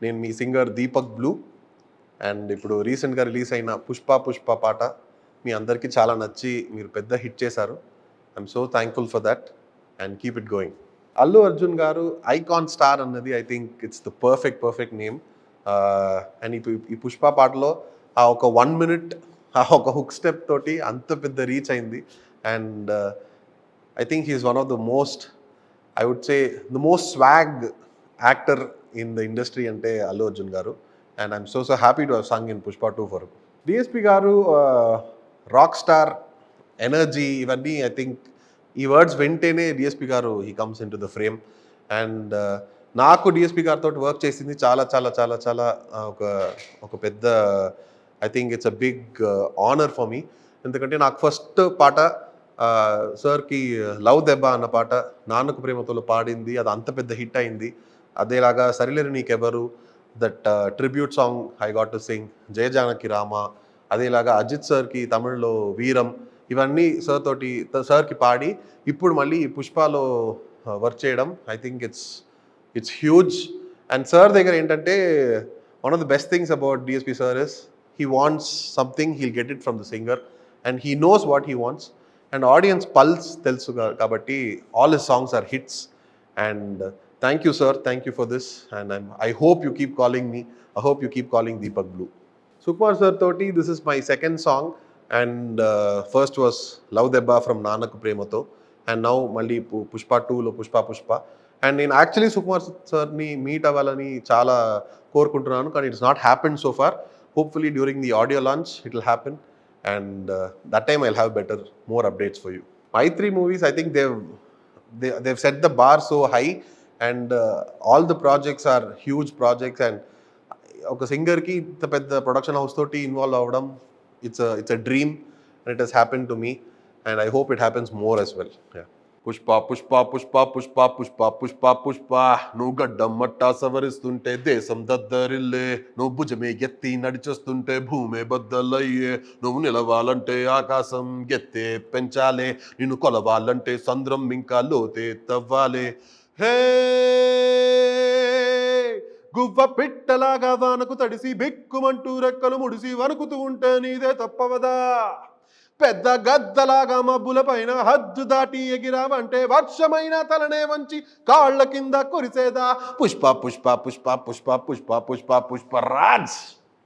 నేను మీ singer Deepak blue. And ఇప్పుడు రీసెంట్గా రిలీజ్ అయిన పుష్ప పాట మీ అందరికీ చాలా నచ్చి మీరు పెద్ద హిట్ చేశారు. I'm so thankful for that and keep it going. Allu Arjun గారు ఐకాన్ స్టార్ అన్నది I think it's the perfect name. And ఈ పుష్ప పాటలో ఆ ఒక 1 minute ఆ ఒక హుక్ స్టెప్ తోటి అంత పెద్ద రీచ్ అయింది. And I think he's one of the most, I would say the most swag actor in the industry అంటే Allu Arjun garu. And I'm so happy to have sung in Pushpa 2 for DSP garu. Rock star energy ఇవన్నీ I think ఈ words వింటేనే DSP garu he comes in to the frame. And నాకు డిఎస్పి గారితో work చేసింది చాలా చాలా చాలా చాలా ఒక పెద్ద, I think it's a big honour for me. ఎందుకంటే నాకు ఫస్ట్ పాట సార్కి లవ్ దెబ్బ అన్న పాట నాన్నకు ప్రేమతోలో పాడింది, అది అంత పెద్ద హిట్ అయింది. అదేలాగా Sarileru Neekevvaru, that tribute song I got to sing, Jaya Janaki Rama. అదేలాగా అజిత్ సార్కి తమిళ్లో వీరం, ఇవన్నీ సార్కి పాడి ఇప్పుడు మళ్ళీ పుష్పలో వర్క్ చేయడం I think it's huge. And sir దగ్గర ఏంటంటే one of the best things about DSP sir is he wants something, he'll get it from the singer and he knows what he wants. And audience pulse తెలుసు కాబట్టి all his songs are hits. And thank you sir, thank you for this. And I hope you keep calling me, I hope you keep calling Deepak Blue. Sukumar sir తోటి this is my second song. And first was love Debba from Nannaku Prematho. And now మళ్ళీ పుష్ప 2లో Pushpa. And నేను actually Sukumar సార్ని meet అవ్వాలని చాలా కోరుకుంటున్నాను, కానీ it's not happen so far. Hopefully during the audio launch it will happen. And that time I'll have more updates for you. My 3 movies, I think they've set the bar so high, and all the projects are huge projects. And oka singer ki inta pedda production house toti involve avadam, it's a dream, and it has happened to me, and I hope it happens more as well. Yeah. Pushpa నువ్వు గడ్డమ్మట్టా సవరిస్తుంటే దేశం దద్దరిల్లే, నువ్వు భుజమే ఎత్తి నడిచొస్తుంటే భూమే బద్దలయ్యే, నువ్వు నిలవాలంటే ఆకాశం ఎత్తే పెంచాలే, నిన్ను కొలవాలంటే సంద్రం ఇంకా లోతే తవ్వాలే. హే గువ్వ పిట్టలాగా వానకు తడిసి బిక్కుమంటూ రెక్కలు ముడిసి వణుకుతూ ఉంటే నీదే తప్పవదా, పెద్ద గద్దలాగా మబ్బుల పైన హద్దు దాటి ఎగిరావంటే వర్షమైన తలనే వంచి కాళ్ళ కింద కురిసేదా. పుష్ప రాజ్.